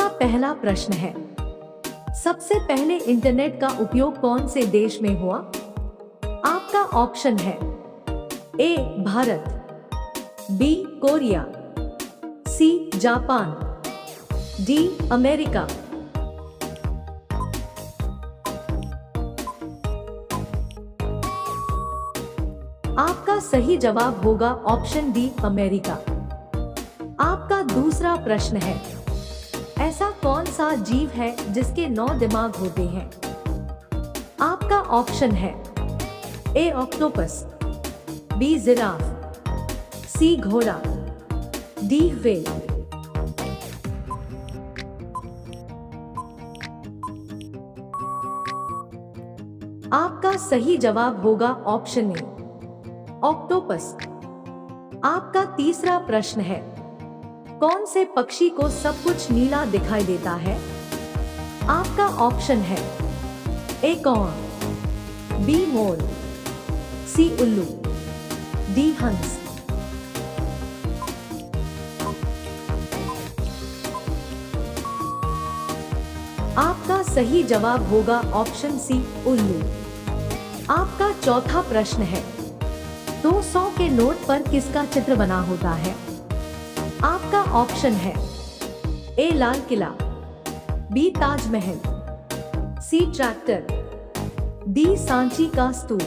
आपका पहला प्रश्न है, सबसे पहले इंटरनेट का उपयोग कौन से देश में हुआ? आपका ऑप्शन है A Bharat, B Korea, C Japan, D America. आपका सही जवाब होगा ऑप्शन डी अमेरिका। आपका दूसरा प्रश्न है, ऐसा कौन सा जीव है जिसके 9 दिमाग होते हैं? आपका ऑप्शन है ए ऑक्टोपस, बी जिराफ, सी घोड़ा, डी व्हेल। आपका सही जवाब होगा ऑप्शन ए ऑक्टोपस। आपका तीसरा प्रश्न है, कौन से पक्षी को सब कुछ नीला दिखाई देता है? आपका ऑप्शन है ए कौआ, बी मोर, सी उल्लू, डी हंस। आपका सही जवाब होगा ऑप्शन सी उल्लू। आपका चौथा प्रश्न है, 200 के नोट पर किसका चित्र बना होता है? आपका ऑप्शन है ए लाल किला, बी ताजमहल, सी ट्रैक्टर, डी सांची का स्तूप।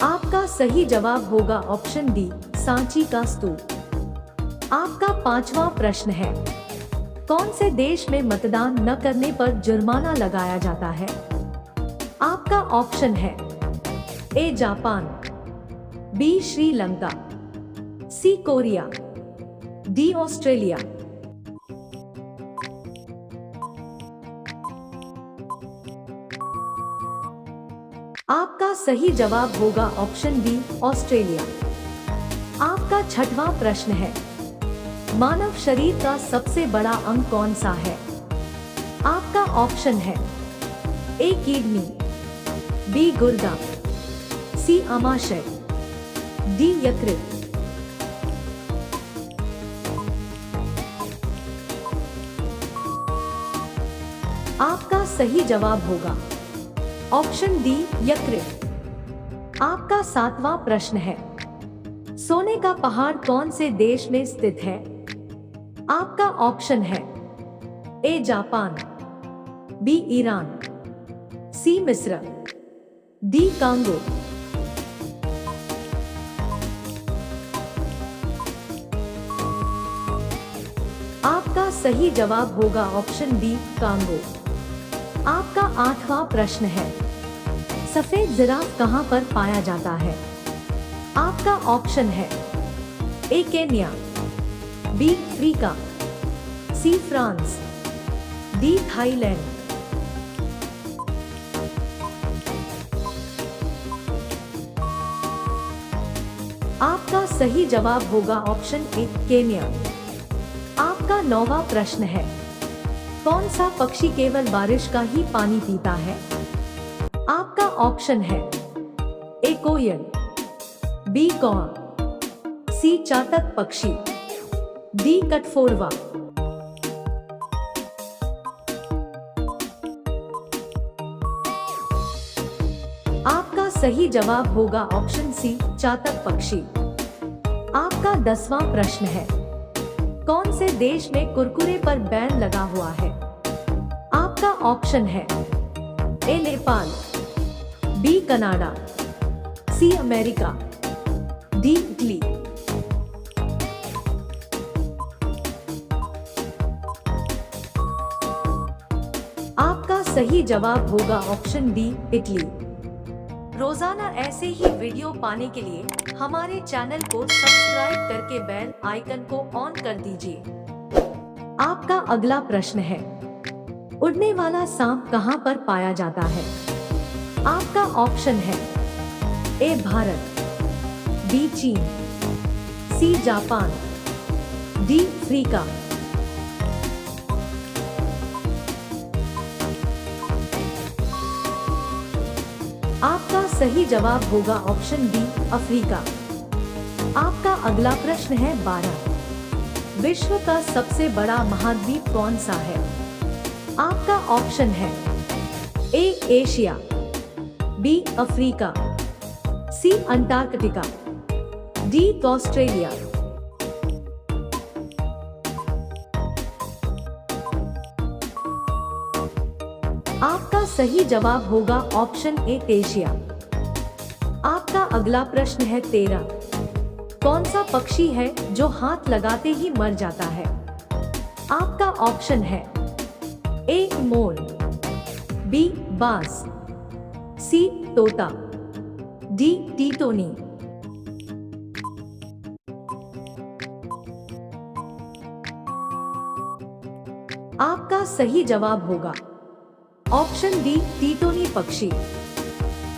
आपका सही जवाब होगा ऑप्शन डी सांची का स्तूप। आपका पांचवा प्रश्न है, कौन से देश में मतदान न करने पर जुर्माना लगाया जाता है? आपका ऑप्शन है A Japan, B Sri Lanka, C Korea, D Australia. आपका सही जवाब होगा ऑप्शन डी ऑस्ट्रेलिया। आपका छठवां प्रश्न है, मानव शरीर का सबसे बड़ा अंग कौन सा है? आपका ऑप्शन है ए किडनी, बी गुर्दा, सी आमाशय, डी यकृत। आपका सही जवाब होगा ऑप्शन डी यकृत। आपका सातवां प्रश्न है, सोने का पहाड़ कौन से देश में स्थित है? आपका ऑप्शन है ए जापान, बी ईरान, सी मिस्र, डी कांगो। आपका सही जवाब होगा ऑप्शन डी कांगो। आपका आठवां प्रश्न है, सफेद जिराफ कहां पर पाया जाता है? आपका ऑप्शन है A Kenya, B Africa, C France, D Thailand. आपका सही जवाब होगा ऑप्शन ए केन्या। आपका 9वां प्रश्न है, कौन सा पक्षी केवल बारिश का ही पानी पीता है? आपका ऑप्शन है ए कोयल, बी कौआ, सी चातक पक्षी, डी कटफोरवा। आपका सही जवाब होगा ऑप्शन सी चातक पक्षी। आपका 10वां प्रश्न है, कौन से देश में कुरकुरे पर बैन लगा हुआ है? आपका ऑप्शन है A Nepal, B Canada, C America, D Italy. आपका सही जवाब होगा ऑप्शन डी इटली। रोजाना ऐसे ही वीडियो पाने के लिए हमारे चैनल को सब्सक्राइब करके बेल आइकन को ऑन कर दीजिए। आपका अगला प्रश्न है, उड़ने वाला सांप कहां पर पाया जाता है? आपका ऑप्शन है ए भारत, बी चीन, सी जापान, डी अफ्रीका। आपका सही जवाब होगा ऑप्शन डी अफ्रीका। आपका अगला प्रश्न है 12। विश्व का सबसे बड़ा महाद्वीप कौन सा है? आपका ऑप्शन है A Asia, B Africa, C Antarctica, D Australia. आपका सही जवाब होगा ऑप्शन ए एशिया। आपका अगला प्रश्न है 13। कौन सा पक्षी है जो हाथ लगाते ही मर जाता है? आपका ऑप्शन है ए मोर, बी बाज, सी तोता, डी टीटोनी। आपका सही जवाब होगा ऑप्शन डी टीटोनी पक्षी।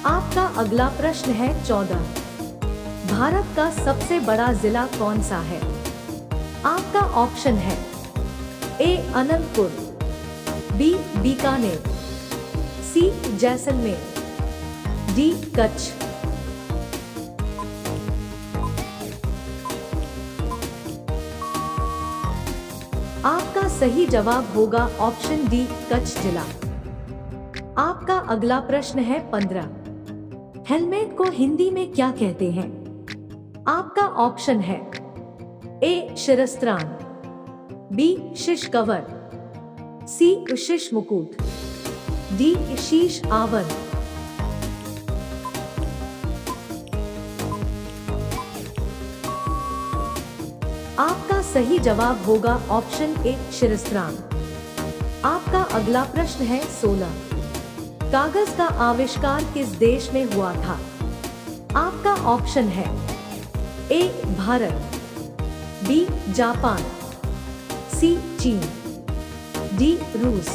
आपका अगला प्रश्न है 14। भारत का सबसे बड़ा जिला कौन सा है? आपका ऑप्शन है ए अनंतपुर, बी बीकानेर, सी जैसलमेर, डी कच्छ। आपका सही जवाब होगा ऑप्शन डी कच्छ जिला। आपका अगला प्रश्न है 15। हेलमेट को हिंदी में क्या कहते हैं? आपका ऑप्शन है ए शिरस्त्राण, बी शीश कवर, सी शीश मुकुट, डी शीश आवरण। आपका सही जवाब होगा ऑप्शन ए शिरस्त्राण। आपका अगला प्रश्न है 16। कागज का आविष्कार किस देश में हुआ था? आपका ऑप्शन है ए भारत, बी जापान, सी चीन, डी रूस।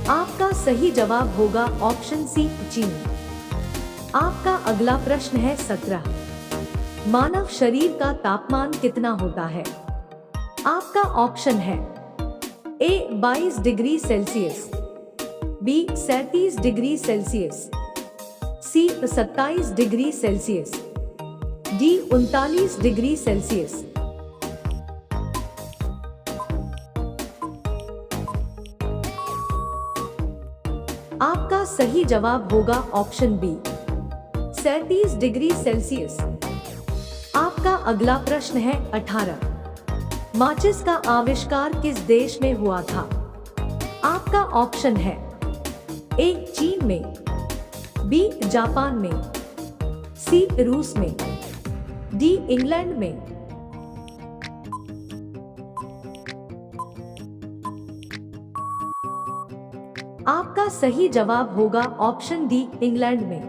आपका सही जवाब होगा ऑप्शन सी चीन। आपका अगला प्रश्न है 17। मानव शरीर का तापमान कितना होता है? आपका ऑप्शन है A 22 degree Celsius, B 37 degree Celsius, C 27 degree Celsius, D 39 degree Celsius. आपका सही जवाब होगा ऑप्शन बी 37 डिग्री सेल्सियस। आपका अगला प्रश्न है 18। माचिस का आविष्कार किस देश में हुआ था? आपका ऑप्शन है ए चीन में, बी जापान में, सी रूस में, डी इंग्लैंड में। आपका सही जवाब होगा ऑप्शन डी इंग्लैंड में।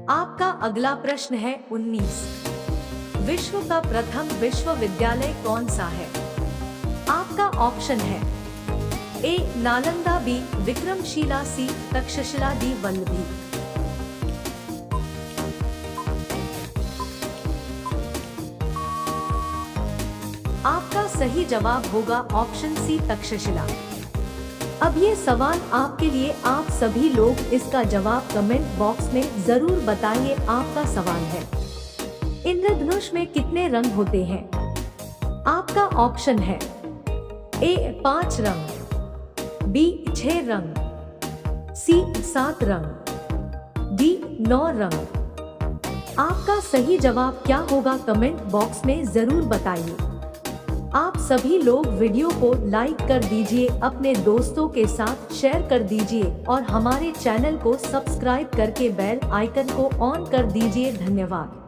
आपका अगला प्रश्न है 19। विश्व का प्रथम विश्वविद्यालय कौन सा है? आपका ऑप्शन है ए नालंदा, बी विक्रमशिला, सी तक्षशिला, डी वल्लभी। आपका सही जवाब होगा ऑप्शन सी तक्षशिला। अब ये सवाल आपके लिए, आप सभी लोग इसका जवाब कमेंट बॉक्स में जरूर बताइए। आपका सवाल है इंद्रधनुष में कितने रंग होते हैं? आपका ऑप्शन है ए 5 रंग, बी 6 रंग, सी 7 रंग, डी 9 रंग। आपका सही जवाब क्या होगा कमेंट बॉक्स में जरूर बताइए। आप सभी लोग वीडियो को लाइक कर दीजिए, अपने दोस्तों के साथ शेयर कर दीजिए और हमारे चैनल को सब्सक्राइब करके बेल आइकन को ऑन कर दीजिए। धन्यवाद।